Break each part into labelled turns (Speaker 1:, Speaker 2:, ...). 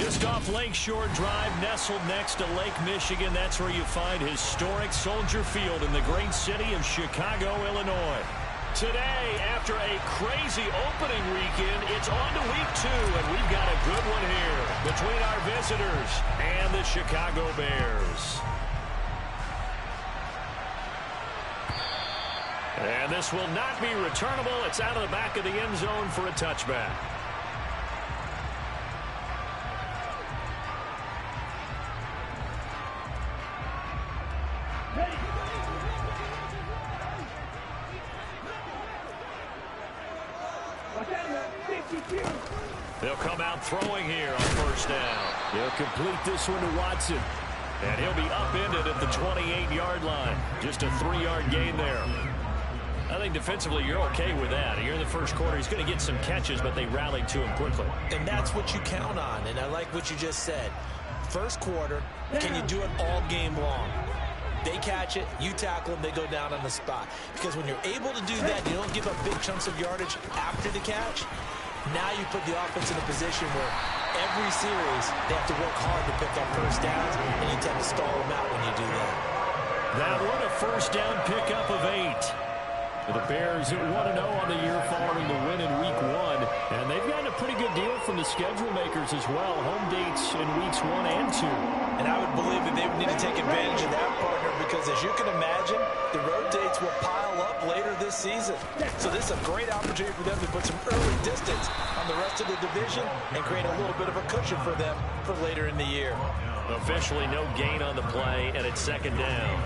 Speaker 1: Just off Lakeshore Drive, nestled next to Lake Michigan. That's where you find historic Soldier Field in the great city of Chicago, Illinois. Today, after a crazy opening weekend, it's on to week 2, and we've got a good one here between our visitors and the Chicago Bears. And this will not be returnable. It's out of the back of the end zone for a touchback. They'll come out throwing here on first down. He'll complete this one to Watson. And he'll be upended at the 28-yard line. Just a 3-yard gain there. I think defensively you're okay with that. Here in the first quarter, he's going to get some catches, but they rallied to him quickly.
Speaker 2: And that's what you count on, and I like what you just said. First quarter, can you do it all game long? They catch it, you tackle them, they go down on the spot. Because when you're able to do that, you don't give up big chunks of yardage after the catch. Now you put the offense in a position where every series they have to work hard to pick up first downs, and you tend to stall them out when you do that.
Speaker 1: That one a first down pickup of 8. The Bears 1-0 on the year following the win in week 1. And they've gotten a pretty good deal from the schedule makers as well. Home dates in weeks 1 and 2.
Speaker 2: And I would believe that they would need to take advantage of that, partner, because as you can imagine, the road dates will pile up later this season. So this is a great opportunity for them to put some early distance on the rest of the division and create a little bit of a cushion for them for later in the year.
Speaker 1: Officially no gain on the play, and it's second down.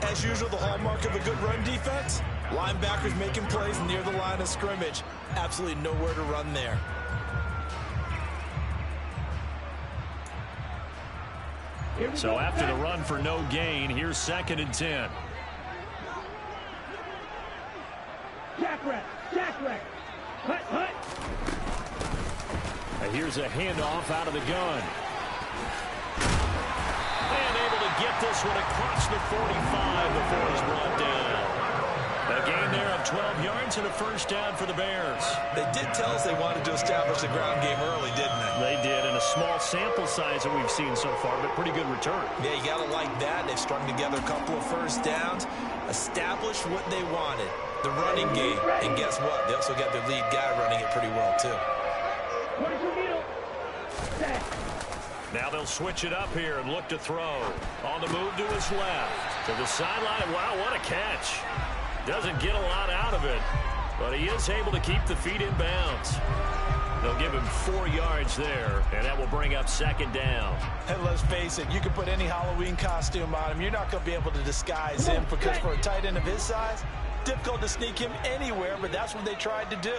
Speaker 2: As usual, the hallmark of a good run defense, linebackers making plays near the line of scrimmage. Absolutely nowhere to run there.
Speaker 1: So after the run for no gain, here's 2nd and 10.
Speaker 3: Jack, hut.
Speaker 1: Here's a handoff out of the gun. And able to get this one across the 45 before he's brought down. A gain there of 12 yards and a first down for the Bears.
Speaker 2: They did tell us they wanted to establish the ground game early, didn't they?
Speaker 1: They did, in a small sample size that we've seen so far, but pretty good return.
Speaker 2: Yeah, you got to like that. They've strung together a couple of first downs, established what they wanted, the running game. And guess what? They also got their lead guy running it pretty well, too.
Speaker 1: Now they'll switch it up here and look to throw. On the move to his left. To the sideline. Wow, what a catch. Doesn't get a lot out of it, but he is able to keep the feet in bounds. They'll give him 4 yards there, and that will bring up second down.
Speaker 2: And let's face it, you can put any Halloween costume on him. You're not going to be able to disguise him because for a tight end of his size, difficult to sneak him anywhere, but that's what they tried to do.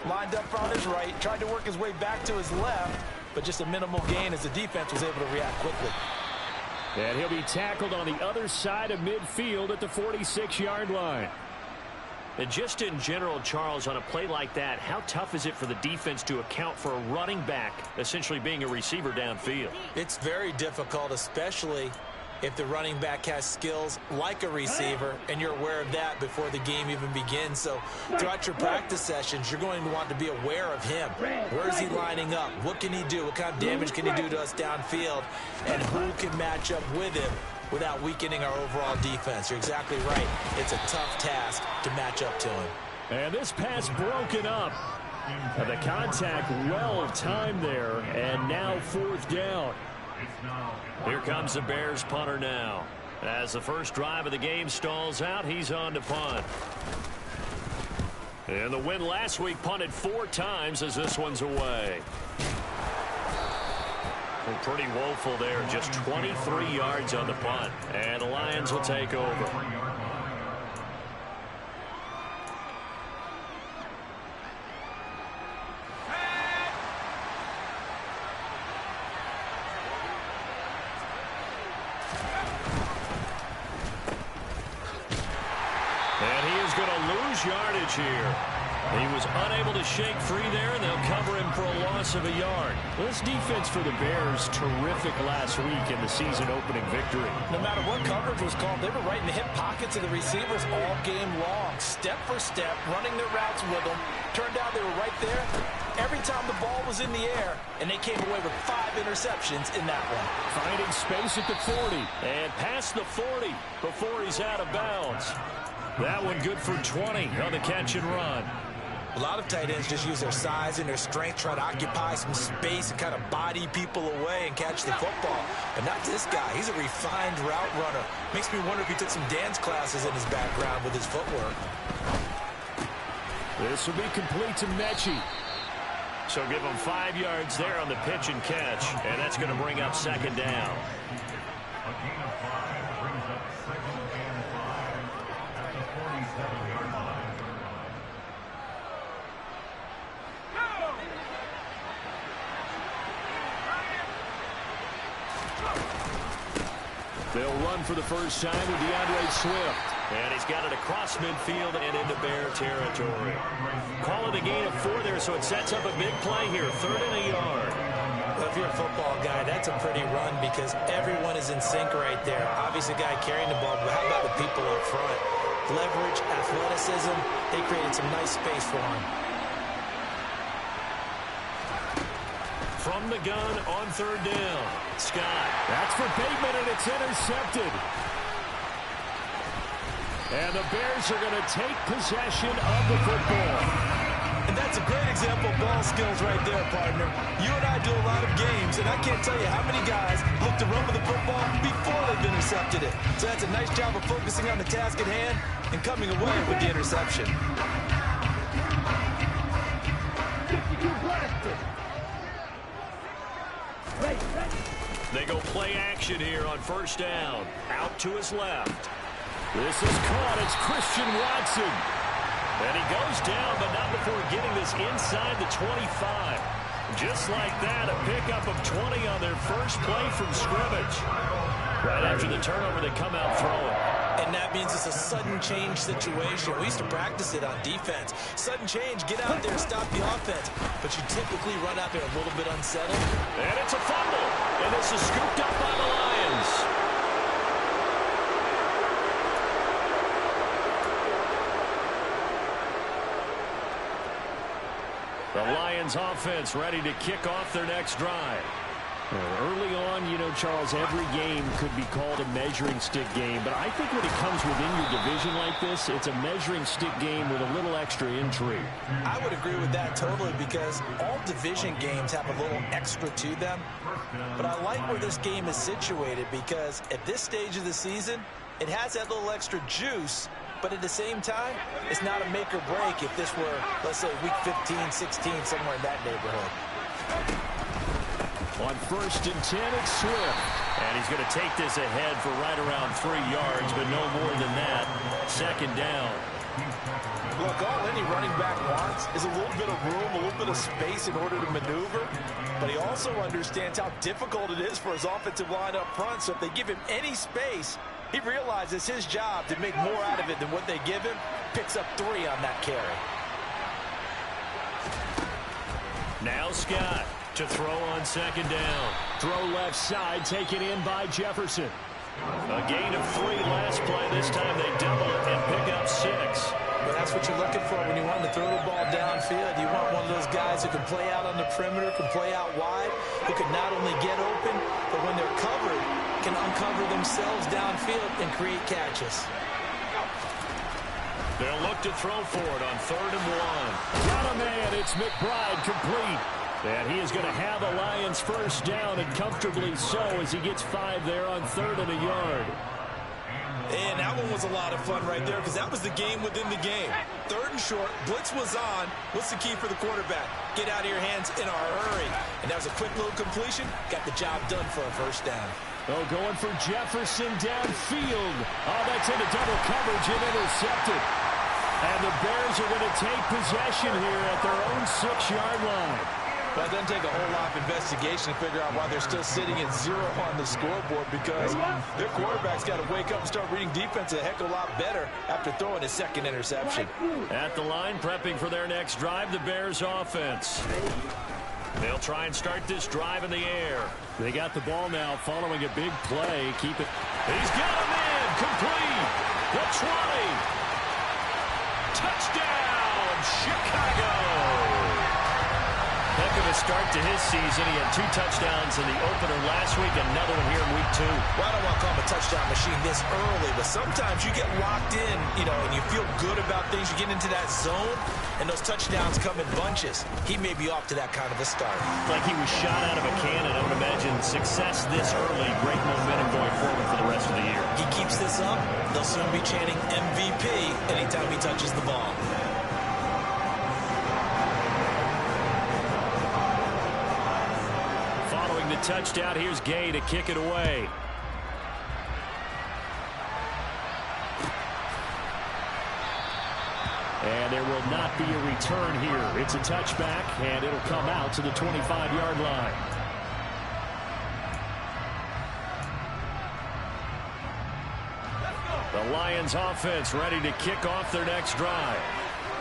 Speaker 2: Lined up on his right, tried to work his way back to his left, but just a minimal gain as the defense was able to react quickly.
Speaker 1: And he'll be tackled on the other side of midfield at the 46-yard line. And just in general, Charles, on a play like that, how tough is it for the defense to account for a running back essentially being a receiver downfield?
Speaker 2: It's very difficult, especially if the running back has skills like a receiver, and you're aware of that before the game even begins. So throughout your practice sessions, you're going to want to be aware of him. Where is he lining up? What can he do? What kind of damage can he do to us downfield? And who can match up with him without weakening our overall defense? You're exactly right. It's a tough task to match up to him.
Speaker 1: And this pass broken up. And the contact well timed there, and now 4th down. Here comes the Bears punter now. As the first drive of the game stalls out, he's on to punt. And the win last week punted 4 times as this one's away. Well, pretty woeful there, just 23 yards on the punt. And the Lions will take over. Yardage here. He was unable to shake free there, and they'll cover him for a loss of a yard. Well, this defense for the Bears, terrific last week in the season-opening victory.
Speaker 2: No matter what coverage was called, they were right in the hip pockets of the receivers all game long, step for step, running their routes with them. Turned out they were right there every time the ball was in the air, and they came away with 5 interceptions in that one.
Speaker 1: Finding space at the 40, and past the 40 before he's out of bounds. That one good for 20 on the catch and run.
Speaker 2: A lot of tight ends just use their size and their strength, try to occupy some space and kind of body people away and catch the football. But not this guy. He's a refined route runner. Makes me wonder if he took some dance classes in his background with his footwork.
Speaker 1: This will be complete to Mechie. So give him 5 yards there on the pitch and catch, and that's going to bring up second down. They'll run for the first time with DeAndre Swift. And he's got it across midfield and into Bear territory. Call it a gain of 4 there, so it sets up a big play here. 3rd and a yard.
Speaker 2: Well, if you're a football guy, that's a pretty run because everyone is in sync right there. Obviously, the guy carrying the ball, but how about the people up front? Leverage, athleticism, they created some nice space for him.
Speaker 1: From the gun on 3rd down. Scott. That's for Bateman, and it's intercepted. And the Bears are going to take possession of the football.
Speaker 2: And that's a great example of ball skills right there, partner. You and I do a lot of games, and I can't tell you how many guys look to run with the football before they've intercepted it. So that's a nice job of focusing on the task at hand and coming away with the interception.
Speaker 1: They go play action here on 1st down. Out to his left. This is caught. It's Christian Watson. And he goes down, but not before getting this inside the 25. Just like that, a pickup of 20 on their first play from scrimmage. Right after the turnover, they come out throwing.
Speaker 2: And that means it's a sudden change situation. We used to practice it on defense. Sudden change, get out there, stop the offense. But you typically run out there a little bit unsettled.
Speaker 1: And it's a fumble. And this is scooped up by the Lions. The Lions offense ready to kick off their next drive. Early on, you know, Charles, every game could be called a measuring stick game. But I think when it comes within your division like this, it's a measuring stick game with a little extra intrigue.
Speaker 2: I would agree with that totally because all division games have a little extra to them. But I like where this game is situated because at this stage of the season, it has that little extra juice. But at the same time, it's not a make or break if this were, let's say, week 15, 16, somewhere in that neighborhood.
Speaker 1: On 1st and 10, it's Swift. And he's going to take this ahead for right around 3 yards, but no more than that. 2nd down.
Speaker 2: Look, all any running back wants is a little bit of room, a little bit of space in order to maneuver. But he also understands how difficult it is for his offensive line up front. So if they give him any space, he realizes his job to make more out of it than what they give him. Picks up 3 on that carry.
Speaker 1: Now Scott to throw on 2nd down. Throw left side, taken in by Jefferson. A gain of 3 last play. This time they double it and pick up 6.
Speaker 2: Well, that's what you're looking for when you want to throw the ball downfield. You want one of those guys who can play out on the perimeter, can play out wide, who can not only get open, but when they're covered, can uncover themselves downfield and create catches.
Speaker 1: They'll look to throw for it on 3rd and 1. Got a man. It's McBride complete. And he is going to have a Lions first down, and comfortably so as he gets 5 there on 3rd and a yard.
Speaker 2: And that one was a lot of fun right there because that was the game within the game. 3rd and short, blitz was on. What's the key for the quarterback? Get out of your hands in a hurry. And that was a quick little completion. Got the job done for a first down.
Speaker 1: Oh, going for Jefferson downfield. Oh, that's into double coverage and intercepted. And the Bears are going to take possession here at their own 6-yard line.
Speaker 2: Well, it doesn't take a whole lot of investigation to figure out why they're still sitting at 0 on the scoreboard because their quarterback's got to wake up and start reading defense a heck of a lot better after throwing his 2nd interception.
Speaker 1: At the line, prepping for their next drive, the Bears offense. They'll try and start this drive in the air. They got the ball now following a big play. Keep it. He's got him in. Complete. The 20. Touchdown, Chicago. start to his season. He had 2 touchdowns in the opener last week, another one here in week 2.
Speaker 2: Well, I don't want to call him a touchdown machine this early, but sometimes you get locked in, and you feel good about things. You get into that zone, and those touchdowns come in bunches. He may be off to that kind of a start.
Speaker 1: Like he was shot out of a cannon. I would imagine success this early, great momentum going forward for the rest of the year.
Speaker 2: He keeps this up, they'll soon be chanting MVP anytime he touches the ball.
Speaker 1: Following the touchdown, here's Gay to kick it away. And there will not be a return here. It's a touchback, and it'll come out to the 25-yard line. The Lions offense ready to kick off their next drive.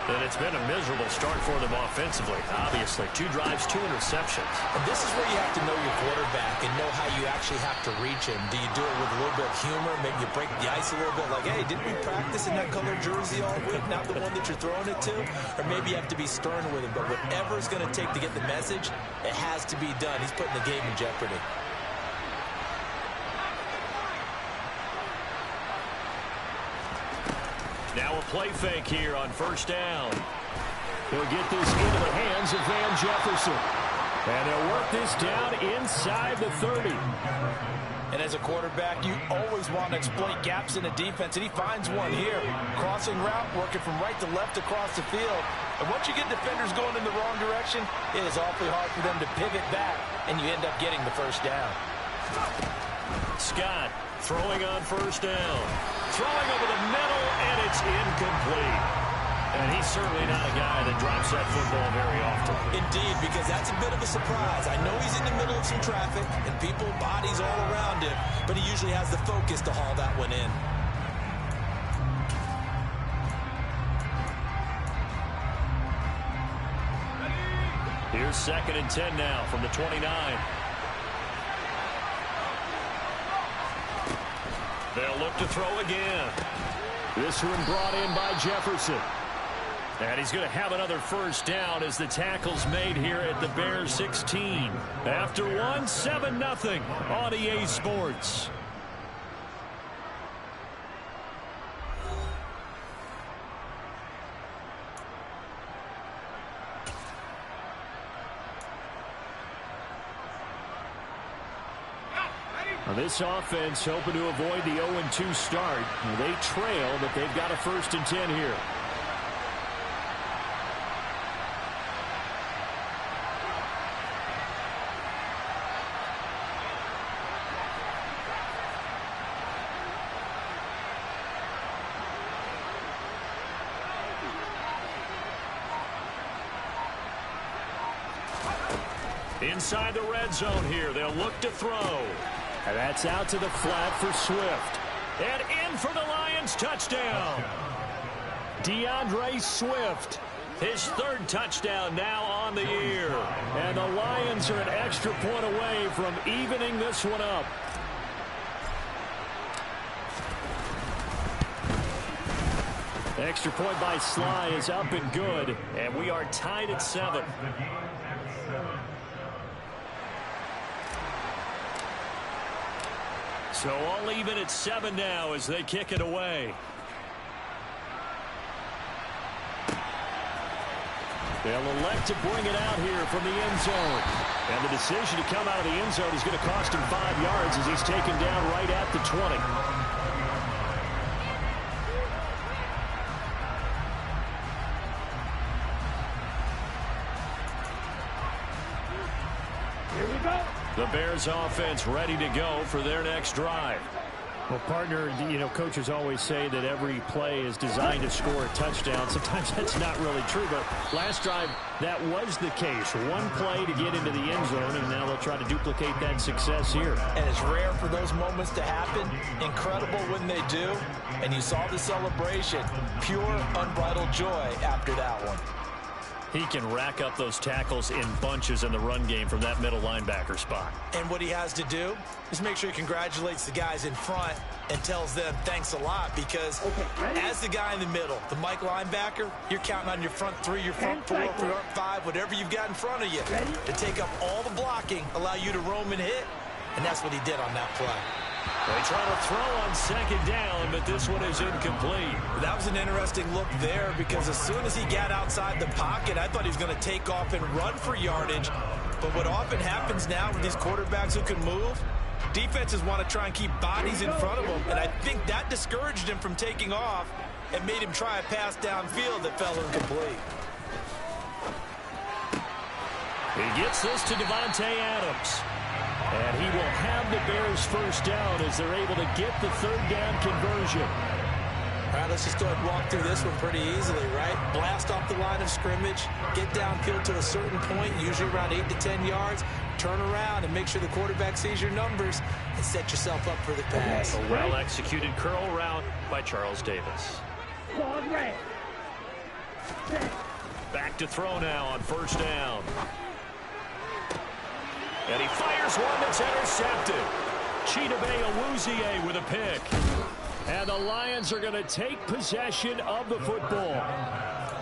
Speaker 1: And it's been a miserable start for them offensively, obviously. 2 drives, 2 interceptions.
Speaker 2: And this is where you have to know your quarterback and know how you actually have to reach him. Do you do it with a little bit of humor? Maybe you break the ice a little bit, like, hey, didn't we practice in that colored jersey all week, not the one that you're throwing it to? Or maybe you have to be stern with him. But whatever it's going to take to get the message, it has to be done. He's putting the game in jeopardy.
Speaker 1: Now a play fake here on first down. They'll get this into the hands of Van Jefferson. And they'll work this down inside the 30.
Speaker 2: And as a quarterback, you always want to exploit gaps in the defense, and he finds one here. Crossing route, working from right to left across the field. And once you get defenders going in the wrong direction, it is awfully hard for them to pivot back, and you end up getting the first down.
Speaker 1: Scott throwing on first down. Throwing over the middle, and it's incomplete. And he's certainly not a guy that drops that football very often.
Speaker 2: Indeed, because that's a bit of a surprise. I know he's in the middle of some traffic, and people, bodies all around him, but he usually has the focus to haul that one in.
Speaker 1: Here's 2nd and 10 now from the 29. They'll look to throw again. This one brought in by Jefferson. And he's going to have another first down as the tackle's made here at the Bears 16. After 7-0 on EA Sports. Now this offense hoping to avoid the 0-2 start. They trail, but they've got a 1st and 10 here. Inside the red zone here, they'll look to throw. And that's out to the flat for Swift. And in for the Lions, touchdown. DeAndre Swift, his 3rd touchdown now on the year. And the Lions are an extra point away from evening this one up. Extra point by Sly is up and good. And we are tied at 7. So all even at 7 now as they kick it away. They'll elect to bring it out here from the end zone. And the decision to come out of the end zone is going to cost him 5 yards as he's taken down right at the 20. The Bears offense ready to go for their next drive. Well, partner, coaches always say that every play is designed to score a touchdown. Sometimes that's not really true, but last drive, that was the case. One play to get into the end zone, and now they'll try to duplicate that success here.
Speaker 2: And it's rare for those moments to happen. Incredible when they do. And you saw the celebration. Pure, unbridled joy after that one.
Speaker 1: He can rack up those tackles in bunches in the run game from that middle linebacker spot.
Speaker 2: And what he has to do is make sure he congratulates the guys in front and tells them thanks a lot, because as the guy in the middle, the Mike linebacker, you're counting on your front three, your front four, your front five, whatever you've got in front of you to take up all the blocking, allow you to roam and hit, and that's what he did on that play.
Speaker 1: They try to throw on second down, but this one is incomplete.
Speaker 2: That was an interesting look there, because as soon as he got outside the pocket, I thought he was going to take off and run for yardage. But what often happens now with these quarterbacks who can move, defenses want to try and keep bodies in front of them, and I think that discouraged him from taking off and made him try a pass downfield that fell incomplete.
Speaker 1: He gets this to Davante Adams. And he will have the Bears first down as they're able to get the third down conversion.
Speaker 2: All right, let's just go ahead and walk through this one pretty easily, right? Blast off the line of scrimmage, get downfield to a certain point, usually around 8 to 10 yards, turn around and make sure the quarterback sees your numbers and set yourself up for the pass.
Speaker 1: A well-executed curl route by Charles Davis. Back to throw now on first down. And he fires one that's intercepted. Chidobe Awuzie with a pick. And the Lions are going to take possession of the football.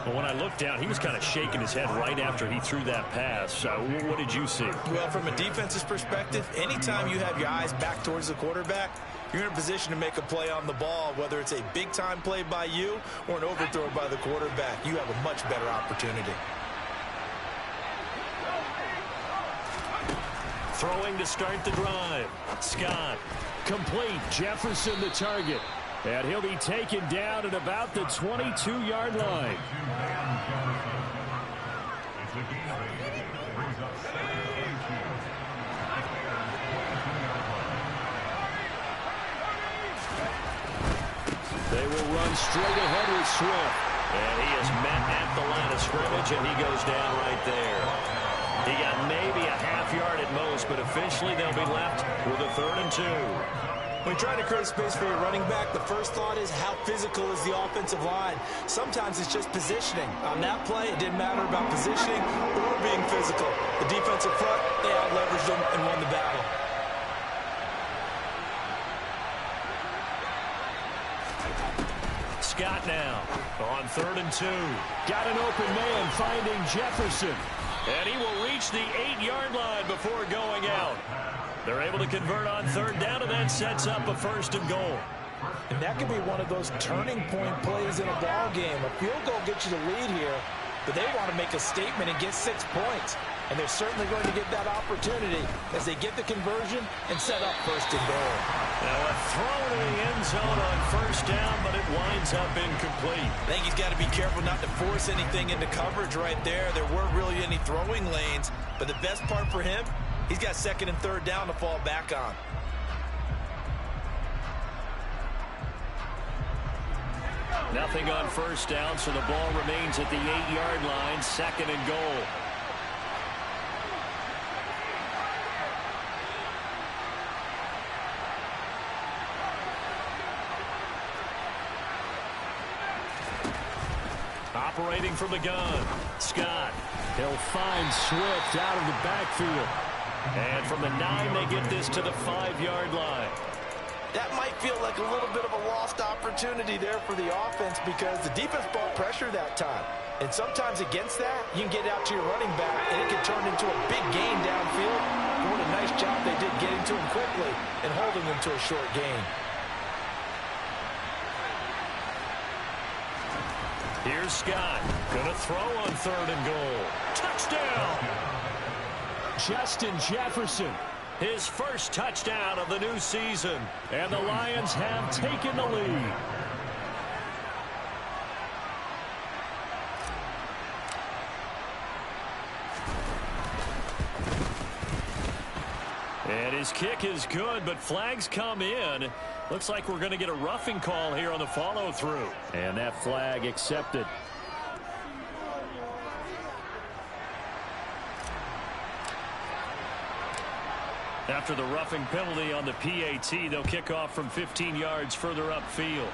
Speaker 1: But when I looked down, he was kind of shaking his head right after he threw that pass. What did you see?
Speaker 2: Well, from a defense's perspective, anytime you have your eyes back towards the quarterback, you're in a position to make a play on the ball, whether it's a big-time play by you or an overthrow by the quarterback. You have a much better opportunity.
Speaker 1: Throwing to start the drive. Scott. Complete. Jefferson the target. And he'll be taken down at about the 22-yard line. They will run straight ahead with Swift. And he is met at the line of scrimmage, and he goes down right there. He got maybe a half yard at most, but officially they'll be left with a 3rd and 2.
Speaker 2: When you're trying to create space for your running back, the first thought is how physical is the offensive line. Sometimes it's just positioning. On that play, it didn't matter about positioning or being physical. The defensive front, they out-leveraged them and won the battle.
Speaker 1: Scott now on 3rd and 2. Got an open man finding Jefferson. And he will reach the 8-yard line before going out. They're able to convert on 3rd down, and that sets up a 1st and goal.
Speaker 2: And that could be one of those turning point plays in a ball game. A field goal gets you the lead here, but they want to make a statement and get 6 points. And they're certainly going to get that opportunity as they get the conversion and set up 1st and goal.
Speaker 1: Now a throw to the end zone on 1st down, but it winds up incomplete.
Speaker 2: I think he's got to be careful not to force anything into coverage right there. There weren't really any throwing lanes, but the best part for him, he's got 2nd and 3rd down to fall back on.
Speaker 1: Nothing on 1st down, so the ball remains at the 8-yard line, 2nd and goal. Operating from the gun, Scott. He'll find Swift out of the backfield. And from the 9, they get this to the 5-yard line.
Speaker 2: That might feel like a little bit of a lost opportunity there for the offense, because the defense brought pressure that time. And sometimes against that, you can get out to your running back, and it can turn into a big gain downfield. What a nice job they did getting to him quickly and holding him to a short gain.
Speaker 1: Here's Scott. Gonna throw on 3rd and goal. Touchdown! Justin Jefferson. His first touchdown of the new season. And the Lions have taken the lead. And his kick is good, but flags come in. Looks like we're going to get a roughing call here on the follow-through. And that flag accepted. After the roughing penalty on the PAT, they'll kick off from 15 yards further upfield.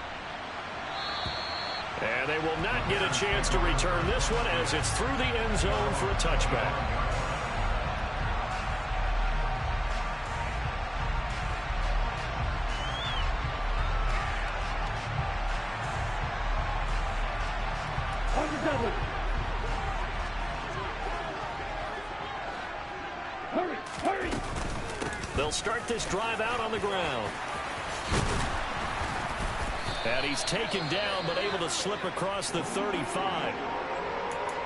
Speaker 1: And they will not get a chance to return this one as it's through the end zone for a touchback.
Speaker 3: On the double. Hurry, hurry.
Speaker 1: They'll start this drive out on the ground. And he's taken down, but able to slip across the 35.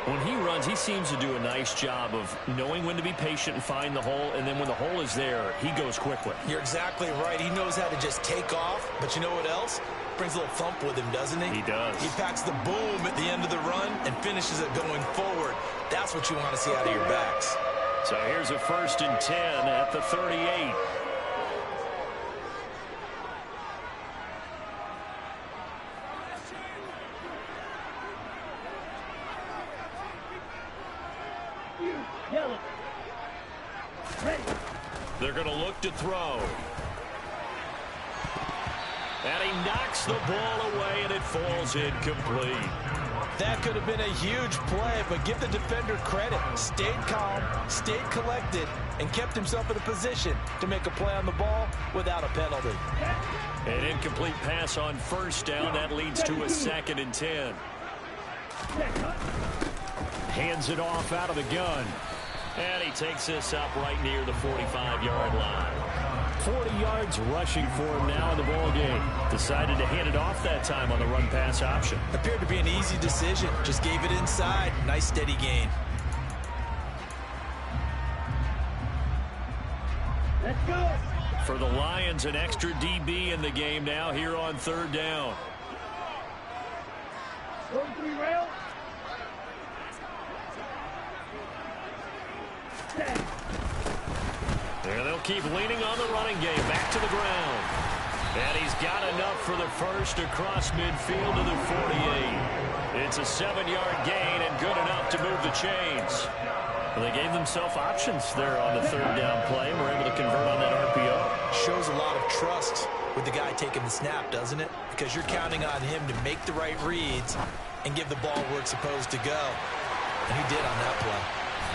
Speaker 1: When he runs, he seems to do a nice job of knowing when to be patient and find the hole, and then when the hole is there, he goes quickly.
Speaker 2: You're exactly right. He knows how to just take off, but you know what else? Brings a little thump with him, doesn't he?
Speaker 1: He does.
Speaker 2: He packs the boom at the end of the run and finishes it going forward. That's what you want to see out of your backs.
Speaker 1: So here's a 1st and 10 at the 38.
Speaker 3: Yellow. Ready.
Speaker 1: They're going to look to throw. And he knocks the ball away, and it falls incomplete.
Speaker 2: That could have been a huge play, but give the defender credit. Stayed calm, stayed collected, and kept himself in a position to make a play on the ball without a penalty.
Speaker 1: An incomplete pass on 1st down. That leads to a 2nd and 10. Hands it off out of the gun. And he takes this up right near the 45-yard line. 40 yards rushing for him now in the ball game. Decided to hand it off that time on the run-pass option.
Speaker 2: Appeared to be an easy decision. Just gave it inside. Nice steady gain.
Speaker 3: Let's go.
Speaker 1: For the Lions, an extra DB in the game now here on 3rd down.
Speaker 3: 43 rail.
Speaker 1: And they'll keep leaning on the running game. Back to the ground. And he's got enough for the first across midfield to the 48. It's a 7-yard gain and good enough to move the chains. Well, they gave themselves options there on the 3rd down play and were able to convert on that RPO.
Speaker 2: Shows a lot of trust with the guy taking the snap, doesn't it? Because you're counting on him to make the right reads and give the ball where it's supposed to go. And he did on that play.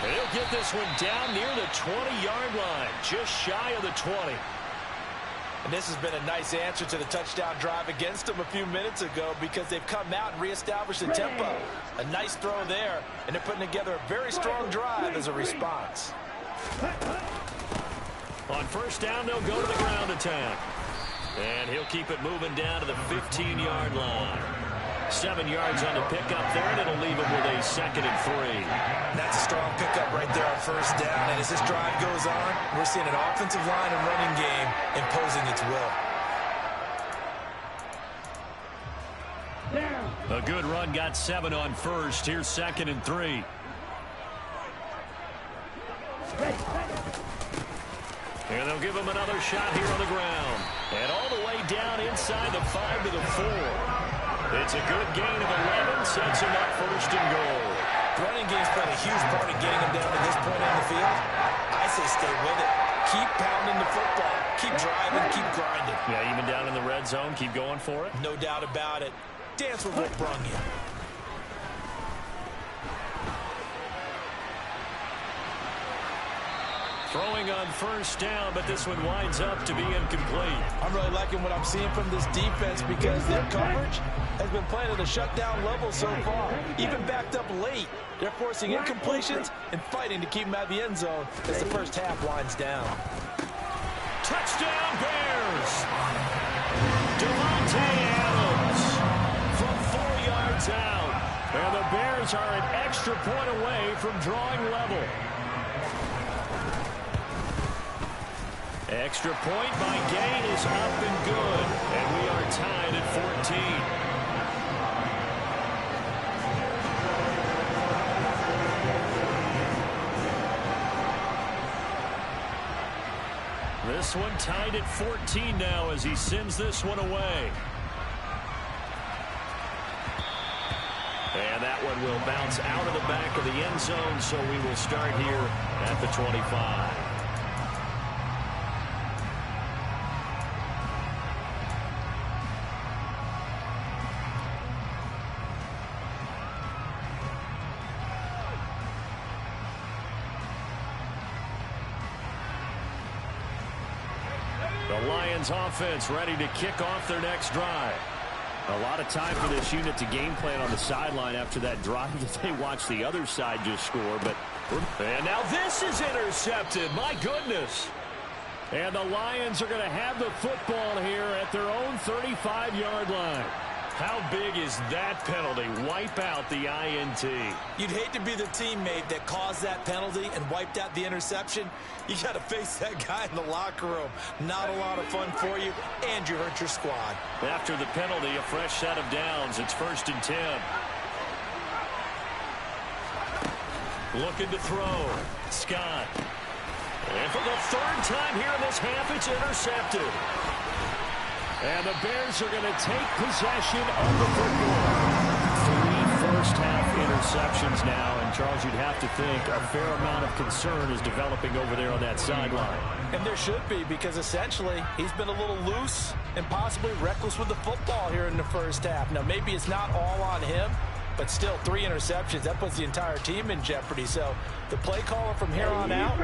Speaker 1: And he'll get this one down near the 20-yard line, just shy of the 20.
Speaker 2: And this has been a nice answer to the touchdown drive against them a few minutes ago because they've come out and reestablished the tempo. A nice throw there, and they're putting together a very strong drive as a response.
Speaker 1: On 1st down, they'll go to the ground attack. And he'll keep it moving down to the 15-yard line. 7 yards on the pickup there, and it'll leave him with a 2nd and 3.
Speaker 2: That's a strong pickup right there on 1st down. And as this drive goes on, we're seeing an offensive line and running game imposing its will.
Speaker 3: Down.
Speaker 1: A good run, got 7 on 1st. Here's 2nd and 3.
Speaker 3: Ready.
Speaker 1: And they'll give him another shot here on the ground. And all the way down inside the 5 to the 4. It's a good gain of 11, sets him up 1st and goal.
Speaker 2: The running game's played a huge part in getting him down to this point in the field. I say stay with it. Keep pounding the football. Keep driving, keep grinding.
Speaker 1: Yeah, even down in the red zone, keep going for it.
Speaker 2: No doubt about it. Dance with what brung you.
Speaker 1: Throwing on 1st down, but this one winds up to be incomplete.
Speaker 2: I'm really liking what I'm seeing from this defense because their coverage has been playing at a shutdown level so far. Even backed up late, they're forcing incompletions and fighting to keep them out of the end zone as the first half winds down.
Speaker 1: Touchdown Bears! Devontae Adams from 4 yards out. And the Bears are an extra point away from drawing level. Extra point by Gain is up and good. And we are tied at 14. This one tied at 14 now as he sends this one away. And that one will bounce out of the back of the end zone, so we will start here at the 25. The Lions offense ready to kick off their next drive. A lot of time for this unit to game plan on the sideline after that drive that they watched the other side just score. And now this is intercepted. My goodness. And the Lions are going to have the football here at their own 35-yard line. How big is that penalty? Wipe out the INT.
Speaker 2: You'd hate to be the teammate that caused that penalty and wiped out the interception. You got to face that guy in the locker room. Not a lot of fun for you, and you hurt your squad.
Speaker 1: After the penalty, a fresh set of downs. It's 1st and 10. Looking to throw. Scott. And for the 3rd time here in this half, it's intercepted. And the Bears are going to take possession of the football. 3 first-half interceptions now. And, Charles, you'd have to think a fair amount of concern is developing over there on that sideline.
Speaker 2: And there should be, because essentially he's been a little loose and possibly reckless with the football here in the first half. Now, maybe it's not all on him, but still 3 interceptions. That puts the entire team in jeopardy. So the play caller from here on out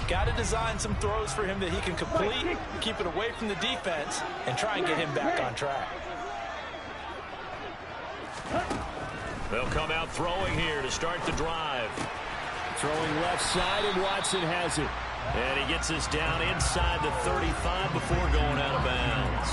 Speaker 2: got to design some throws for him that he can complete, keep it away from the defense, and try and get him back on track.
Speaker 1: They'll come out throwing here to start the drive. Throwing left side, and Watson has it. And he gets this down inside the 35 before going out of bounds.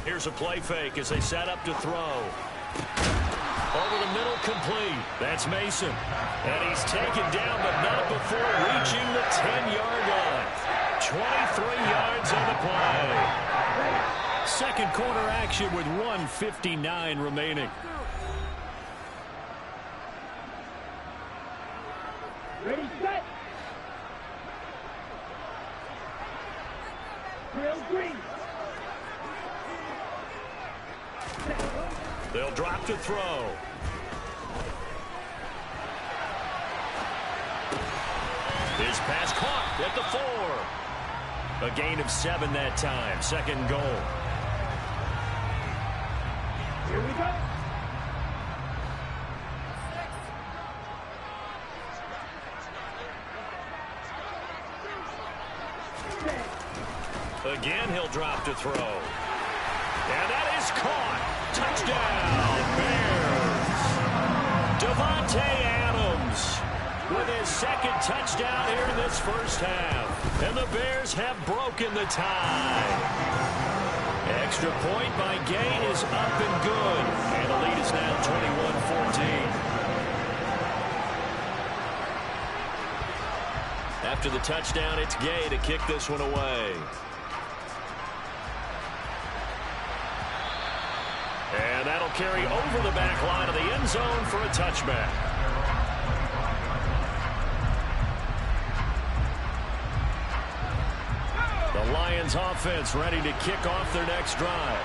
Speaker 1: Here's a play fake as they set up to throw. Over the middle, complete. That's Mason. And he's taken down, but not before reaching the 10-yard line. 23 yards on the play. Second quarter action with 1:59 remaining.
Speaker 3: Ready, set. Drill green.
Speaker 1: They'll drop to throw. His pass caught at the 4. A gain of 7 that time. 2nd goal.
Speaker 3: Here we go.
Speaker 1: Again, he'll drop to throw. And that is caught. Touchdown, Bears. Davante Adams with his 2nd touchdown here in this first half. And the Bears have broken the tie. Extra point by Gay is up and good. And the lead is now 21-14. After the touchdown, it's Gay to kick this one away. And that'll carry over the back line of the end zone for a touchback. The Lions offense ready to kick off their next drive.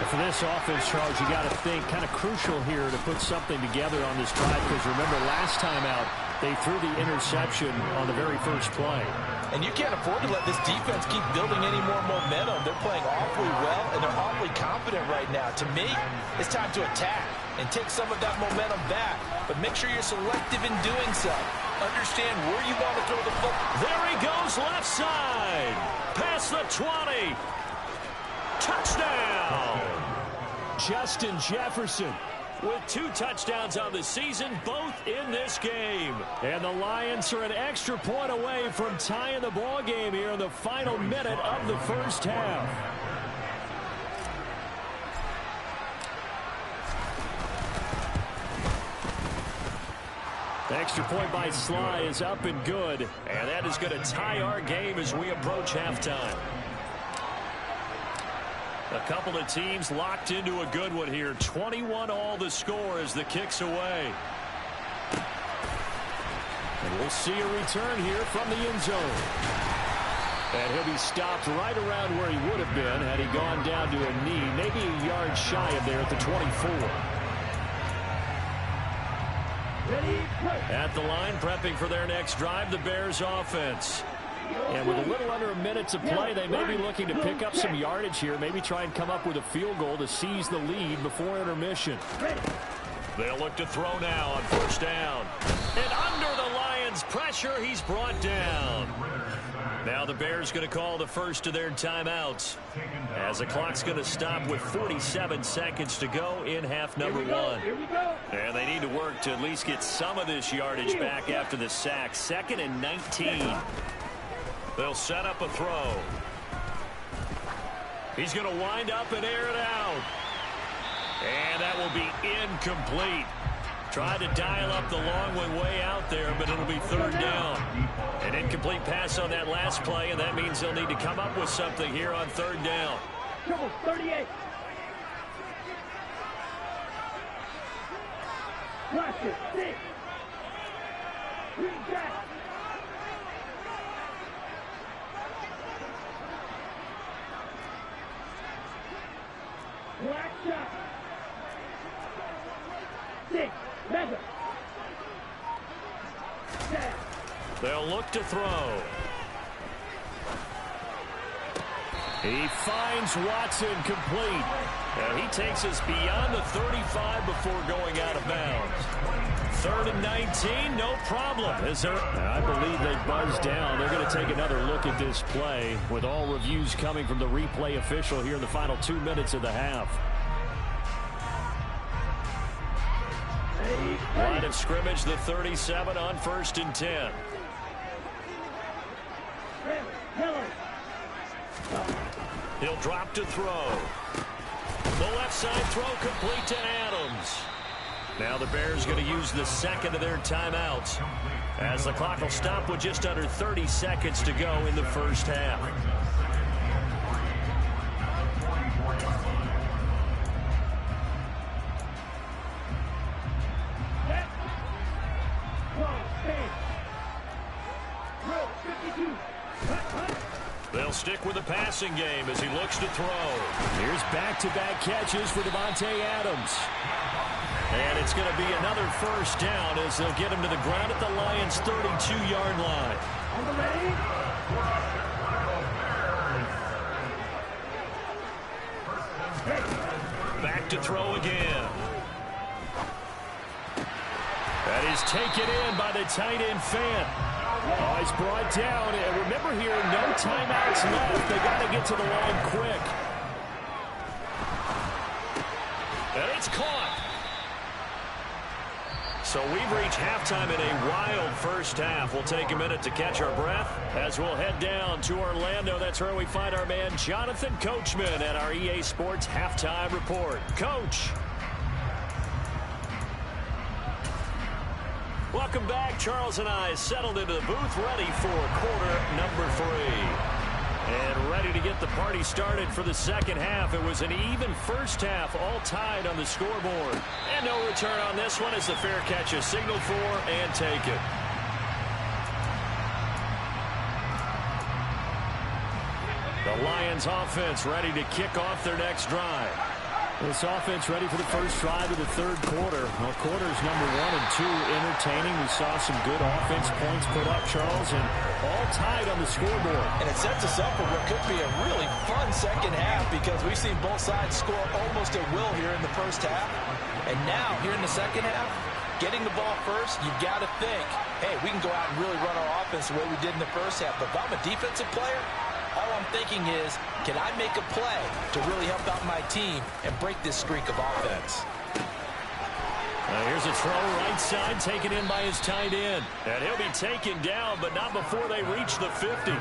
Speaker 1: And for this offense, Charles, you got to think kind of crucial here to put something together on this drive, because remember last time out they threw the interception on the very first play.
Speaker 2: And you can't afford to let this defense keep building any more momentum. They're playing awfully well, and they're awfully confident right now. To me, it's time to attack and take some of that momentum back. But make sure you're selective in doing so. Understand where you want to throw the football.
Speaker 1: There he goes, left side. Past the 20. Touchdown. Justin Jefferson with 2 touchdowns on the season, both in this game. And the Lions are an extra point away from tying the ball game here in the final minute of the first half. The extra point by Sly is up and good. And that is going to tie our game as we approach halftime. A couple of teams locked into a good one here. 21-all the score as the kick's away. And we'll see a return here from the end zone. And he'll be stopped right around where he would have been had he gone down to a knee, maybe a yard shy of there at the 24.
Speaker 3: Ready?
Speaker 1: At the line, prepping for their next drive, the Bears offense. And with a little under a minute to play, they may be looking to pick up some yardage here, maybe try and come up with a field goal to seize the lead before intermission. They'll look to throw now on first down. And under the Lions' pressure, he's brought down. Now the Bears going to call the first of their timeouts, as the clock's going to stop with 47 seconds to go in half number one. And they need to work to at least get some of this yardage back after the sack. 2nd and 19. They'll set up a throw. He's going to wind up and air it out. And that will be incomplete. Tried to dial up the long one way out there, but it'll be 3rd down. An incomplete pass on that last play, and that means they'll need to come up with something here on 3rd down.
Speaker 3: 38. Watch it. 6. Green back. Black shot. 6. Mega.
Speaker 1: They'll look to throw. He finds Watson complete. And he takes us beyond the 35 before going out of bounds. 3rd and 19, no problem. I believe they buzzed down. They're going to take another look at this play with all reviews coming from the replay official here in the final 2 minutes of the half. Line of scrimmage, the 37 on 1st and 10. He'll drop to throw. The left side throw complete to Adams. Now the Bears going to use the 2nd of their timeouts, as the clock will stop with just under 30 seconds to go in the first half. They'll stick with the passing game as he looks to throw. Here's back-to-back catches for Davante Adams. And it's going to be another 1st down as they'll get him to the ground at the Lions' 32-yard line. Back to throw again. That is taken in by the tight end Fant. Oh, he's brought down. And remember here, no timeouts left. They got to get to the line quick. And it's caught. So we've reached halftime in a wild first half. We'll take a minute to catch our breath as we'll head down to Orlando. That's where we find our man Jonathan Coachman at our EA Sports Halftime Report. Coach. Welcome back. Charles and I settled into the booth, ready for quarter number 3. And ready to get the party started for the second half. It was an even first half, all tied on the scoreboard. And no return on this one as the fair catch is signaled for and taken. The Lions offense ready to kick off their next drive. This offense ready for the first drive of the 3rd quarter. Well, quarters number 1 and 2 entertaining. We saw some good offense points put up, Charles, and all tied on the scoreboard.
Speaker 2: And it sets us up for what could be a really fun second half because we've seen both sides score almost at will here in the first half. And now, here in the second half, getting the ball first, you've got to think, hey, we can go out and really run our offense the way we did in the first half. But if I'm a defensive player, all I'm thinking is, can I make a play to really help out my team and break this streak of offense?
Speaker 1: Here's a throw right side taken in by his tight end. And he'll be taken down, but not before they reach the 50.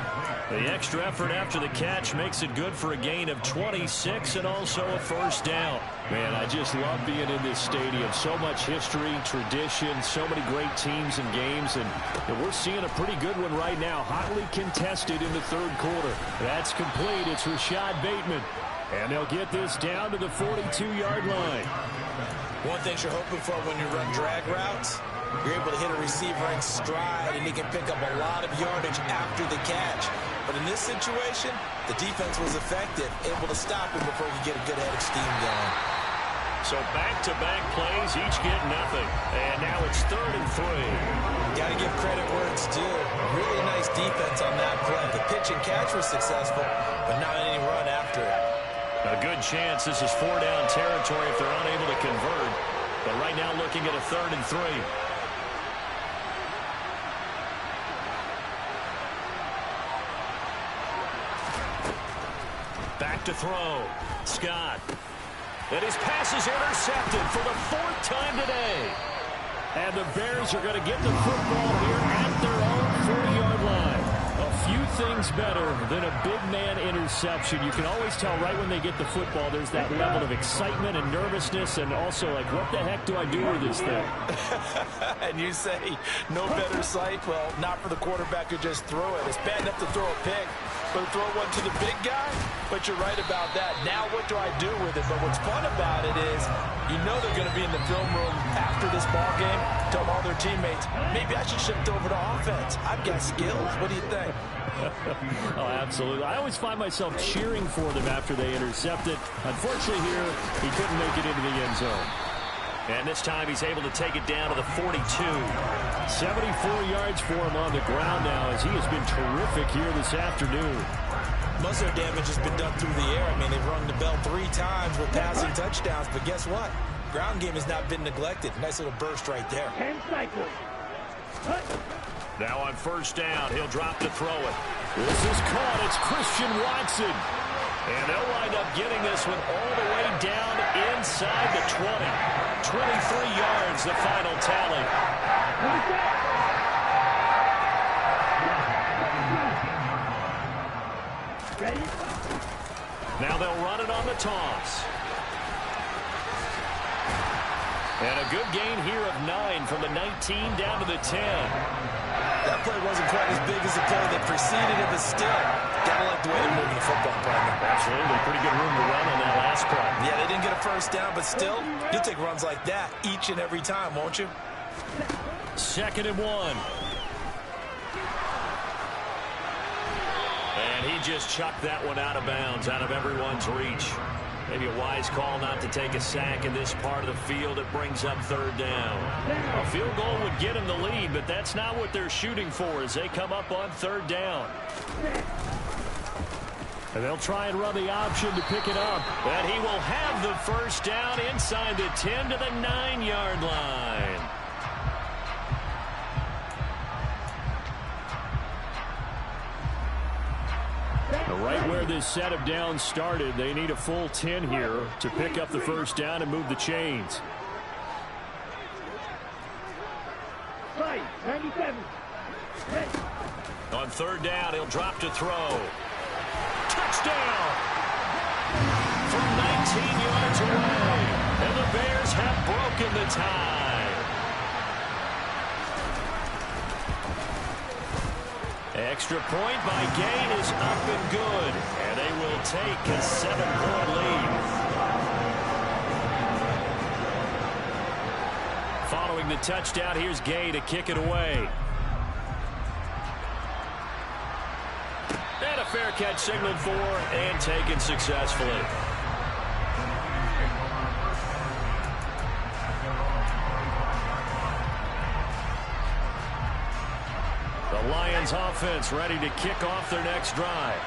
Speaker 1: The extra effort after the catch makes it good for a gain of 26 and also a first down. Man, I just love being in this stadium. So much history, tradition, so many great teams and games. And we're seeing a pretty good one right now, hotly contested in the 3rd quarter. That's complete. It's Rashad Bateman. And they'll get this down to the 42-yard line.
Speaker 2: One thing you're hoping for when you run drag routes, you're able to hit a receiver in stride, and he can pick up a lot of yardage after the catch. But in this situation, the defense was effective, able to stop him before he could get a good head of steam going.
Speaker 1: So back-to-back plays, each get nothing. And now it's 3rd and 3.
Speaker 2: Got to give credit where it's due. Really nice defense on that play. The pitch and catch was successful, but not any run after it.
Speaker 1: A good chance this is 4-down territory if they're unable to convert. But right now looking at a 3rd and 3. Back to throw. Scott. And his pass is intercepted for the 4th time today. And the Bears are going to get the football here at their own 40-yard line. A few things better than a big man interception. You can always tell right when they get the football, there's that level of excitement and nervousness, and also like, what the heck do I do with this thing?
Speaker 2: And you say, no better sight? Well, not for the quarterback who just threw it. It's bad enough to throw a pick, but throw one to the big guy? But you're right about that. Now what do I do with it? But what's fun about it is you know they're going to be in the film room after this ball game, tell all their teammates, maybe I should shift over to offense. I've got skills. What do you think?
Speaker 1: Oh, absolutely. I always find myself cheering for them after they intercept it. Unfortunately here, he couldn't make it into the end zone. And this time he's able to take it down to the 42. 74 yards for him on the ground now as he has been terrific here this afternoon.
Speaker 2: Most of their damage has been done through the air. I mean, they've rung the bell 3 times with passing touchdowns, but guess what? Ground game has not been neglected. Nice little burst right there.
Speaker 3: 10 cycles.
Speaker 1: Now on 1st down, he'll drop to throw it. This is caught. It's Christian Watson. And they'll wind up getting this one all the way down inside the 20. 23 yards, the final tally.
Speaker 3: Ready?
Speaker 1: Now they'll run it on the toss. And a good gain here of 9 from the 19 down to the 10.
Speaker 2: That play wasn't quite as big as the play that preceded it, but still, gotta like the way they're moving the football, partner.
Speaker 1: Absolutely. Pretty good room to run on that last play.
Speaker 2: Yeah, they didn't get a 1st down, but still, you'll take runs like that each and every time, won't you?
Speaker 1: 2nd and 1. And he just chucked that one out of bounds, out of everyone's reach. Maybe a wise call not to take a sack in this part of the field. It brings up 3rd down. A field goal would get him the lead, but that's not what they're shooting for as they come up on 3rd down. And they'll try and run the option to pick it up. And he will have the 1st down inside the 10 to the 9-yard line. Right where this set of downs started, they need a full 10 here to pick up the 1st down and move the chains.
Speaker 3: Right, 97. Ready.
Speaker 1: On 3rd down, he'll drop to throw. Touchdown! From 19 yards away. And the Bears have broken the tie. Extra point by Gain is up and good. And they will take a 7-point lead. Following the touchdown, here's Gay to kick it away. And a fair catch signaled for and taken successfully. The Lions offense ready to kick off their next drive.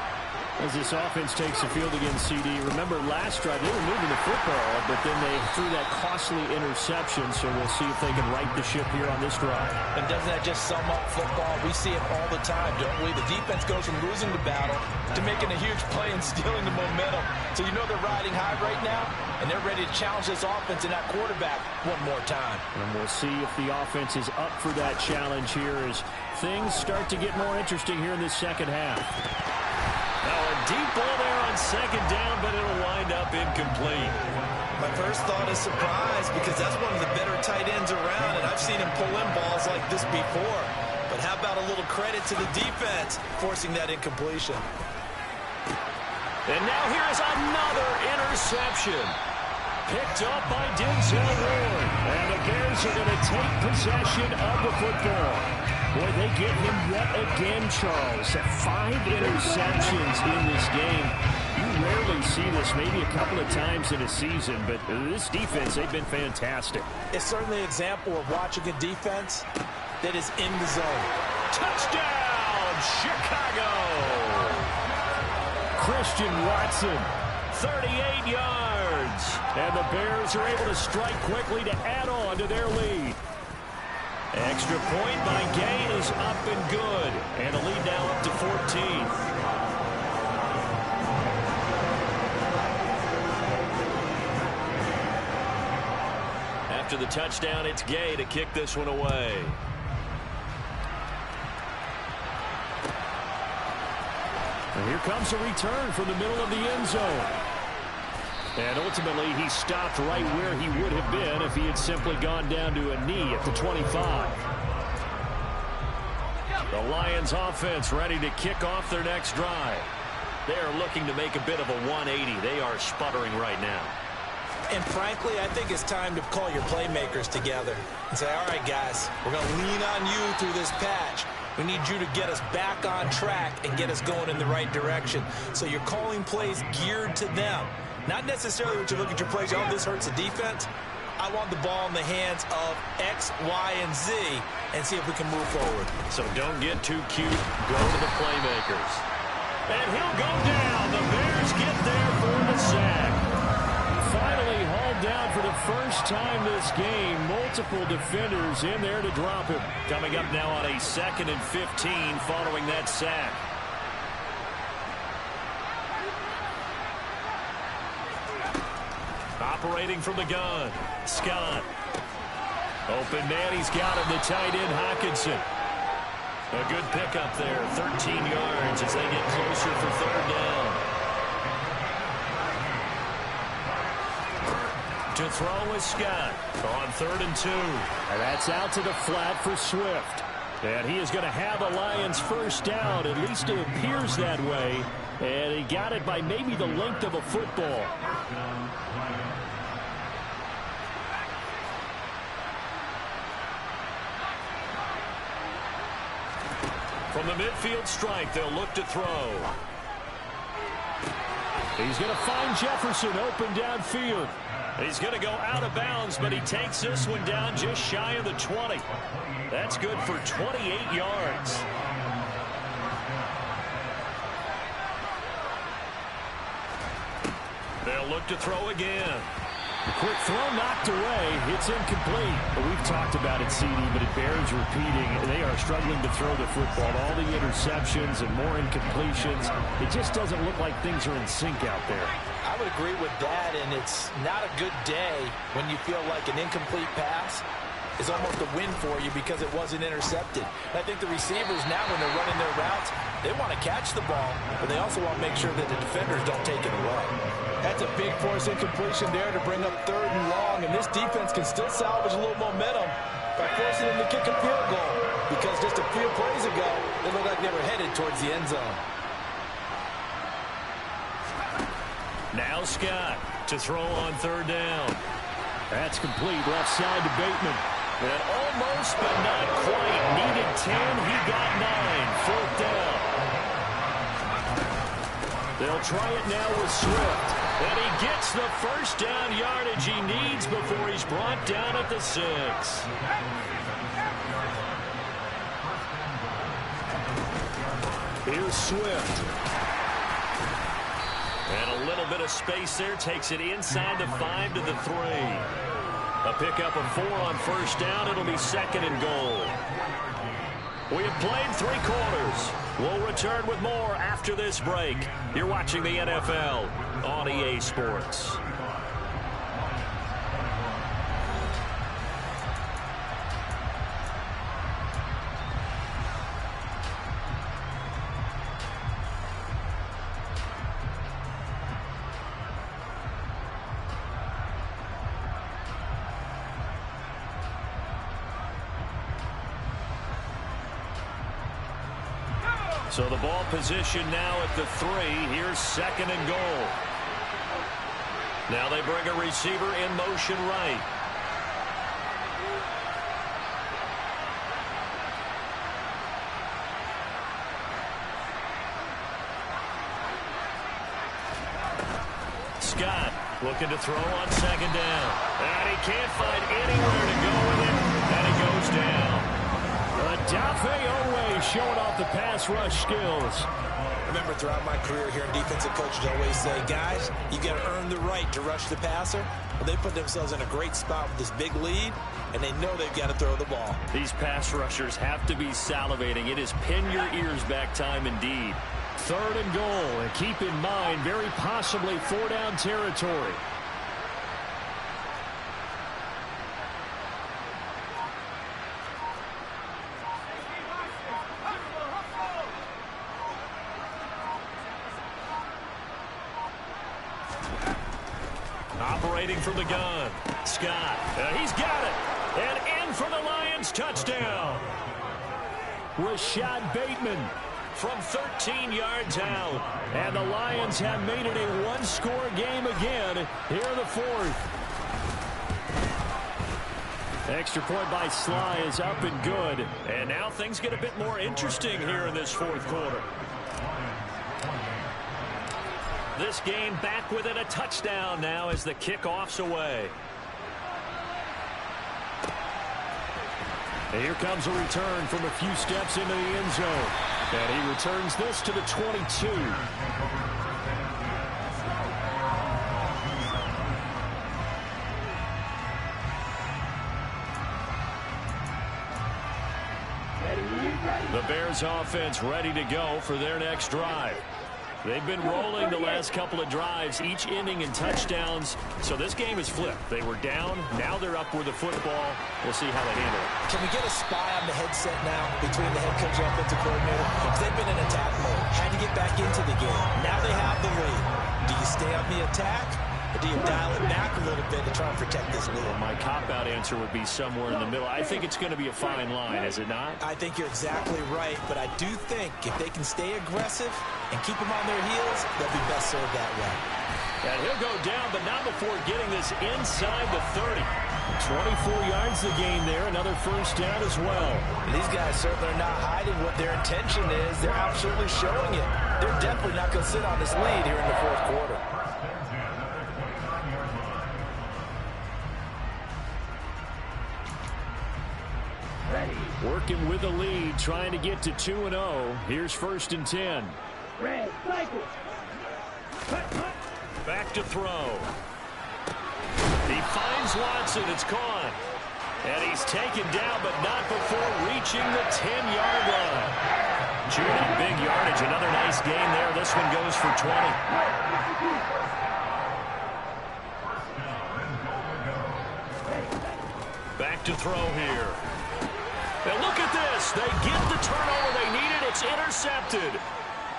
Speaker 1: As this offense takes the field against CD, remember last drive they were moving the football, but then they threw that costly interception, so we'll see if they can right the ship here on this drive.
Speaker 2: And doesn't that just sum up football? We see it all the time, don't we? The defense goes from losing the battle to making a huge play and stealing the momentum. So you know they're riding high right now, and they're ready to challenge this offense and that quarterback one more time. And
Speaker 1: we'll see if the offense is up for that challenge here as things start to get more interesting here in this second half. Now a deep ball there on 2nd down, but it'll wind up incomplete.
Speaker 2: My first thought is surprise because that's one of the better tight ends around, and I've seen him pull in balls like this before. But how about a little credit to the defense forcing that incompletion?
Speaker 1: And now here is another interception. Picked up by Denzel Ward. And the Bears are going to take possession of the football. Boy, they get him yet again, Charles. 5 interceptions in this game. You rarely see this, maybe a couple of times in a season, but this defense, they've been fantastic.
Speaker 2: It's certainly an example of watching a defense that is in the zone.
Speaker 1: Touchdown, Chicago! Christian Watson, 38 yards. And the Bears are able to strike quickly to add on to their lead. Extra point by Gay is up and good. And a lead now up to 14. After the touchdown, it's Gay to kick this one away. And here comes a return from the middle of the end zone. And ultimately, he stopped right where he would have been if he had simply gone down to a knee at the 25. The Lions offense ready to kick off their next drive. They are looking to make a bit of a 180. They are sputtering right now.
Speaker 2: And frankly, I think it's time to call your playmakers together and say, all right, guys, we're going to lean on you through this patch. We need you to get us back on track and get us going in the right direction. So you're calling plays geared to them. Not necessarily when you look at your plays, oh, this hurts the defense. I want the ball in the hands of X, Y, and Z and see if we can move forward.
Speaker 1: So don't get too cute. Go to the playmakers. And he'll go down. The Bears get there for the sack. Finally hauled down for the first time this game. Multiple defenders in there to drop him. Coming up now on a 2nd and 15 following that sack. Operating from the gun, Scott. Open man, he's got him, the tight end, Hockenson. A good pickup there, 13 yards as they get closer for 3rd down. To throw with Scott on 3rd and 2. And that's out to the flat for Swift. And he is going to have the Lions first down, at least it appears that way. And he got it by maybe the length of a football. From the midfield strike, they'll look to throw. He's going to find Jefferson open downfield. He's going to go out of bounds, but he takes this one down just shy of the 20. That's good for 28 yards. They'll look to throw again. The quick throw knocked away. It's incomplete. But we've talked about it, CD, but it bears repeating. They are struggling to throw the football. All the interceptions and more incompletions. It just doesn't look like things are in sync out there.
Speaker 2: I would agree with that, and it's not a good day when you feel like an incomplete pass is almost a win for you because it wasn't intercepted. And I think the receivers now, when they're running their routes, they want to catch the ball, but they also want to make sure that the defenders don't take it away. That's a big force incompletion there to bring up 3rd and long, and this defense can still salvage a little momentum by forcing them to kick a field goal because just a few plays ago, they looked like they were headed towards the end zone.
Speaker 1: Now Scott to throw on 3rd down. That's complete, left side to Bateman. And almost, but not quite. Needed 10, he got 9. 4th down. They'll try it now with Swift. And he gets the first down yardage he needs before he's brought down at the 6. Here's Swift. And a little bit of space there. Takes it inside the 5 to the 3. A pickup of 4 on 1st down. It'll be 2nd and goal. We have played 3 quarters. We'll return with more after this break. You're watching the NFL on EA Sports. So the ball position now at the 3. Here's 2nd and goal. Now they bring a receiver in motion right. Scott looking to throw on second down. And he can't find anywhere to go with it. And he goes down. Odafe Oweh showing off the pass rush skills.
Speaker 2: Remember, throughout my career here in defensive coaches always say, guys, you got to earn the right to rush the passer. Well, they put themselves in a great spot with this big lead, and they know they've got to throw the ball.
Speaker 1: These pass rushers have to be salivating. It is pin your ears back time indeed. 3rd and goal, and keep in mind, very possibly 4-down territory. Operating from the gun, Scott. He's got it. And in for the Lions, touchdown. Rashad Bateman from 13 yards out. And the Lions have made it a one-score game again here in the 4th. Extra point by Sly is up and good. And now things get a bit more interesting here in this 4th quarter. This game back within a touchdown now as the kickoff's away. And here comes a return from a few steps into the end zone. And he returns this to the 22. The Bears offense ready to go for their next drive. They've been rolling the last couple of drives, each ending in touchdowns. So this game is flipped. They were down. Now they're up with the football. We'll see how they handle it.
Speaker 2: Can we get a spy on the headset now between the head coach and offensive coordinator? Because they've been in attack mode. Had to get back into the game. Now they have the lead. Do you stay on the attack? Or do you dial it back a little bit to try and protect this lead?
Speaker 1: Well, my cop-out answer would be somewhere in the middle. I think it's going to be a fine line, is it not?
Speaker 2: I think you're exactly right, but I do think if they can stay aggressive and keep them on their heels, they'll be best served that way.
Speaker 1: And he'll go down, but not before getting this inside the 30. 24 yards the gain there, another first down as well.
Speaker 2: These guys certainly are not hiding what their intention is. They're absolutely showing it. They're definitely not going to sit on this lead here in the 4th quarter.
Speaker 1: Working with the lead, trying to get to 2-0. Here's 1st and 10.
Speaker 3: Red, cycle.
Speaker 1: Back to throw. He finds Watson. It's caught. And he's taken down, but not before reaching the 10-yard line. Chewing up big yardage. Another nice gain there. This one goes for 20. Back to throw here. And look at this. They get the turnover they needed. It's intercepted.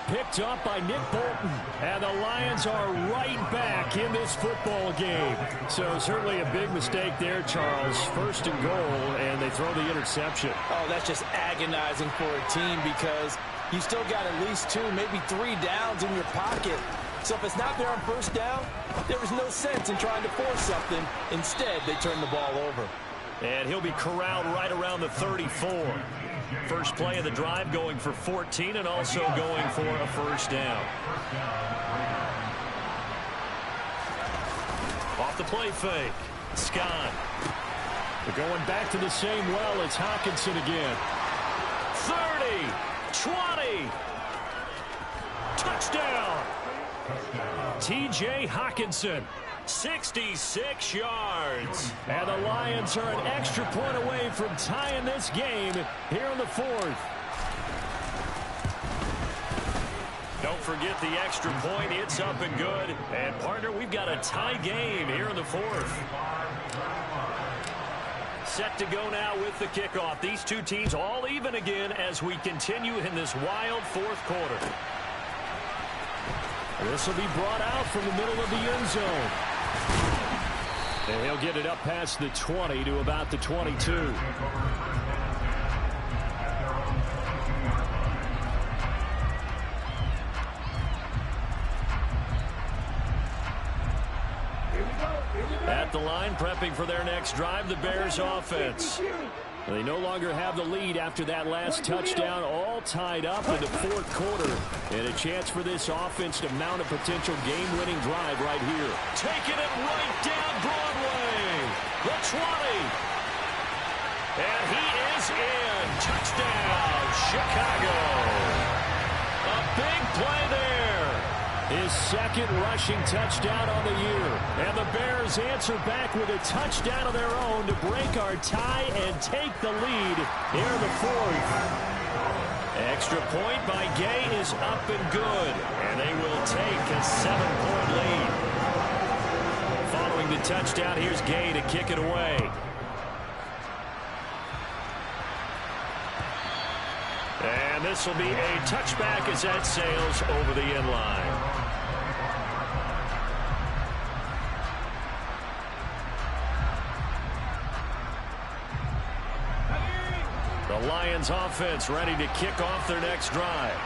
Speaker 1: Picked up by Nick Bolton. And the Lions are right back in this football game. So certainly a big mistake there, Charles. 1st and goal, and they throw the interception.
Speaker 4: Oh, that's just agonizing for a team because you still got at least 2, maybe 3 downs in your pocket. So if it's not there on 1st down, there is no sense in trying to force something. Instead, they turn the ball over.
Speaker 1: And he'll be corralled right around the 34. First play of the drive going for 14 and also going for a first down. Off the play fake. Scott. They're going back to the same well. It's Hockenson again. 30, 20. Touchdown. T.J. Hockenson. 66 yards. And the Lions are an extra point away from tying this game here in the 4th. Don't forget the extra point. It's up and good. And, partner, we've got a tie game here in the 4th. Set to go now with the kickoff. These two teams all even again as we continue in this wild 4th quarter. This will be brought out from the middle of the end zone. And he'll get it up past the 20 to about the 22. At the line, prepping for their next drive, the Bears offense. They no longer have the lead after that last touchdown, all tied up in the fourth quarter. And a chance for this offense to mount a potential game-winning drive right here.
Speaker 4: Taking it right down Broadway. The 20.
Speaker 1: And he is in. Touchdown, Chicago. A big play there. His second rushing touchdown on the year. And the Bears answer back with a touchdown of their own to break our tie and take the lead here in the fourth. Extra point by Gay is up and good. And they will take a 7-point lead. Following the touchdown, here's Gay to kick it away. And this will be a touchback as that sails over the end line. The Lions offense ready to kick off their next drive.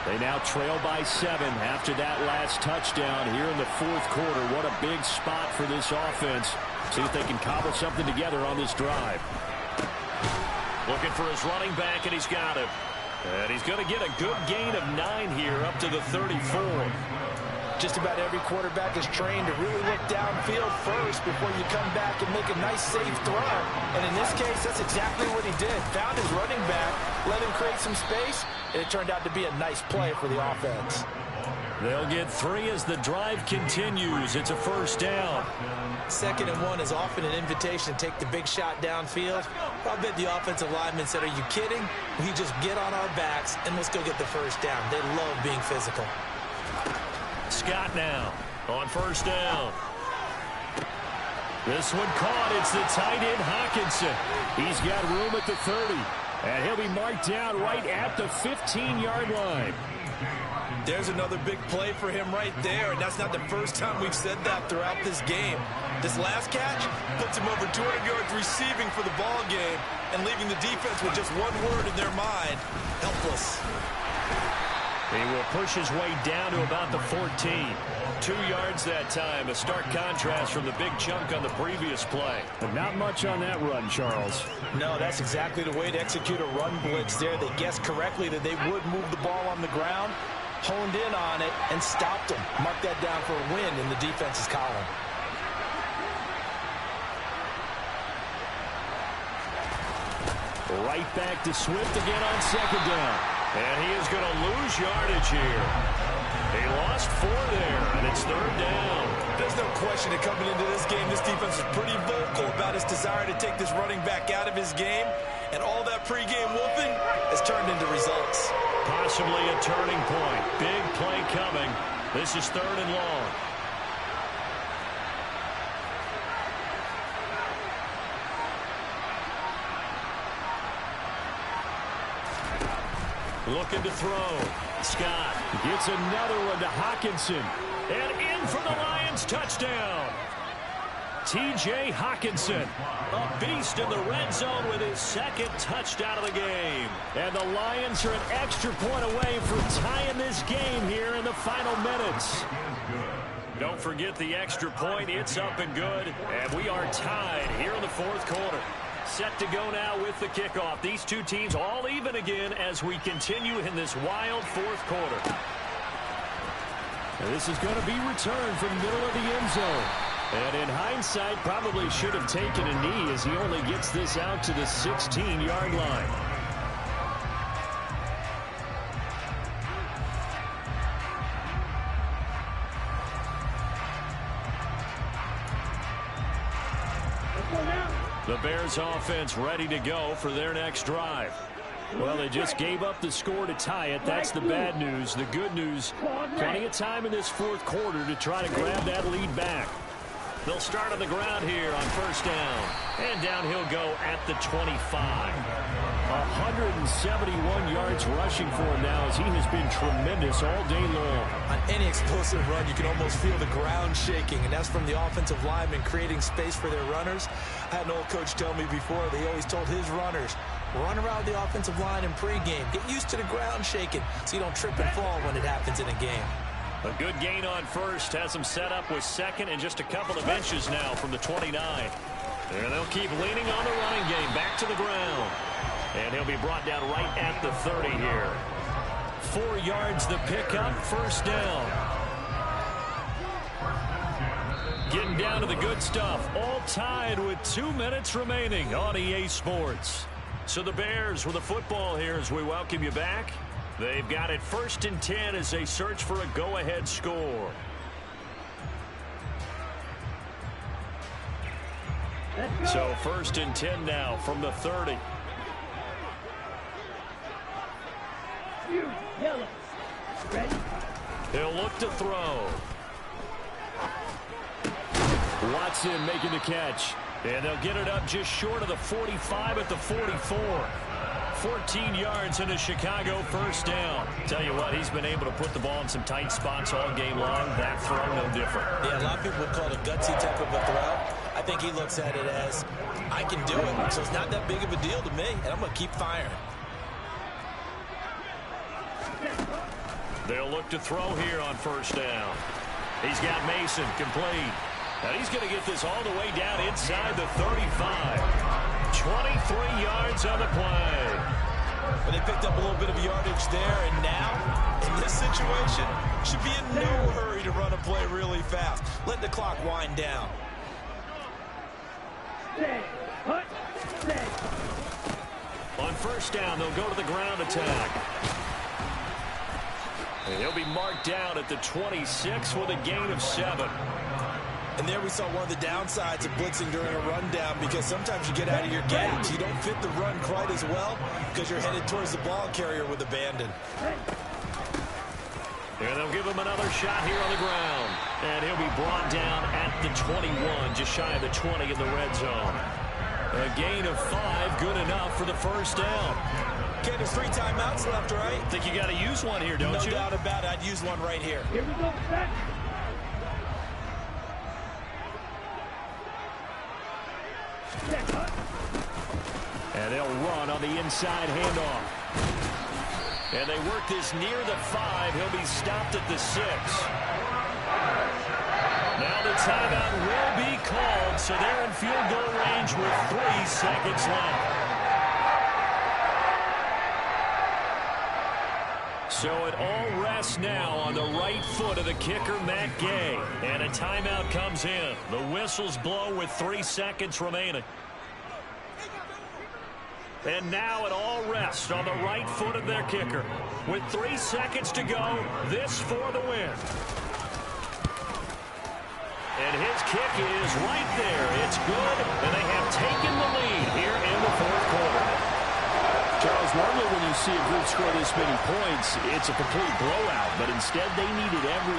Speaker 1: They now trail by 7 after that last touchdown here in the fourth quarter. What a big spot for this offense. See if they can cobble something together on this drive. Looking for his running back, and he's got him. And he's going to get a good gain of 9 here up to the 34.
Speaker 4: Just about every quarterback is trained to really look downfield first before you come back and make a nice, safe throw. And in this case, that's exactly what he did. Found his running back, let him create some space, and it turned out to be a nice play for the offense.
Speaker 1: They'll get 3 as the drive continues. It's a first down.
Speaker 2: 2nd and 1 is often an invitation to take the big shot downfield. I bet the offensive lineman said, are you kidding? We just get on our backs and let's go get the first down. They love being physical.
Speaker 1: Scott now on first down. This one caught. It's the tight end Hockenson. He's got room at the 30. And he'll be marked down right at the 15-yard line.
Speaker 2: There's another big play for him right there, and that's not the first time we've said that throughout this game. This last catch puts him over 200 yards receiving for the ball game and leaving the defense with just one word in their mind, helpless.
Speaker 1: He will push his way down to about the 14. 2 yards that time, a stark contrast from the big chunk on the previous play. But not much on that run, Charles.
Speaker 4: No, that's exactly the way to execute a run blitz there. They guessed correctly that they would move the ball on the ground, honed in on it, and stopped him. Mark that down for a win in the defense's column.
Speaker 1: Right back to Swift again on second down. And he is going to lose yardage here. He lost 4 there, and it's third down.
Speaker 2: There's no question that coming into this game, this defense is pretty vocal about its desire to take this running back out of his game. And all that pregame whooping has turned into results.
Speaker 1: Possibly a turning point. Big play coming. This is 3rd and long. Looking to throw. Scott gets another one to Hockenson. And in for the Lions touchdown. T.J. Hockenson, a beast in the red zone with his 2nd touchdown of the game. And the Lions are an extra point away from tying this game here in the final minutes. Don't forget the extra point. It's up and good. And we are tied here in the fourth quarter. Set to go now with the kickoff. These two teams all even again as we continue in this wild fourth quarter. And this is going to be returned from the middle of the end zone. And in hindsight, probably should have taken a knee as he only gets this out to the 16-yard line. The Bears offense ready to go for their next drive. Well, they just gave up the score to tie it. That's the bad news. The good news, plenty of time in this fourth quarter to try to grab that lead back. They'll start on the ground here on first down. And down he'll go at the 25. 171 yards rushing for him now as he has been tremendous all day long.
Speaker 2: On any explosive run, you can almost feel the ground shaking, and that's from the offensive linemen creating space for their runners. I had an old coach tell me before, they always told his runners, run around the offensive line in pregame. Get used to the ground shaking so you don't trip and fall when it happens in a game.
Speaker 1: A good gain on first has him set up with 2nd and just a couple of inches now from the 29. And they'll keep leaning on the running game. Back to the ground. And he'll be brought down right at the 30 here. 4 yards the pickup, first down. Getting down to the good stuff. All tied with 2 minutes remaining on EA Sports. So the Bears with the football here as we welcome you back. They've got it 1st and 10 as they search for a go-ahead score. So 1st and 10 now from the 30.
Speaker 3: Yellow. Ready?
Speaker 1: He'll look to throw. Watson making the catch. And they'll get it up just short of the 45 at the 44. 14 yards in a Chicago first down. Tell you what, he's been able to put the ball in some tight spots all game long. That throw, no different.
Speaker 2: Yeah, a lot of people would call it a gutsy type of a throw. I think he looks at it as, I can do it, so it's not that big of a deal to me, and I'm going to keep firing.
Speaker 1: They'll look to throw here on first down. He's got Mason complete. And he's going to get this all the way down inside the 35. 23 yards on the play.
Speaker 2: But they picked up a little bit of yardage there, and now, in this situation, should be in no hurry to run a play really fast. Let the clock wind down.
Speaker 1: On first down, they'll go to the ground attack. And he'll be marked down at the 26 with a gain of 7.
Speaker 2: And there we saw one of the downsides of blitzing during a rundown, because sometimes you get out of your gaps. You don't fit the run quite as well because you're headed towards the ball carrier with abandon.
Speaker 1: And they'll give him another shot here on the ground. And he'll be brought down at the 21, just shy of the 20 in the red zone. A gain of 5, good enough for the first down.
Speaker 2: Okay, there's 3 timeouts left, right?
Speaker 1: Think you got to use one here, don't you?
Speaker 2: No doubt about it. I'd use one right here.
Speaker 3: Here we go, back.
Speaker 1: And they'll run on the inside handoff. And they work this near the 5. He'll be stopped at the 6. Now the timeout will be called, so they're in field goal range with 3 seconds left. So it all rests now on the right foot of the kicker, Matt Gay. And a timeout comes in. The whistles blow with 3 seconds remaining. And now it all rests on the right foot of their kicker. With 3 seconds to go, this for the win. And his kick is right there. It's good, and they have taken the lead here in the 4th quarter.
Speaker 4: Charles, normally when you see a group score this many points, it's a complete blowout, but instead they needed every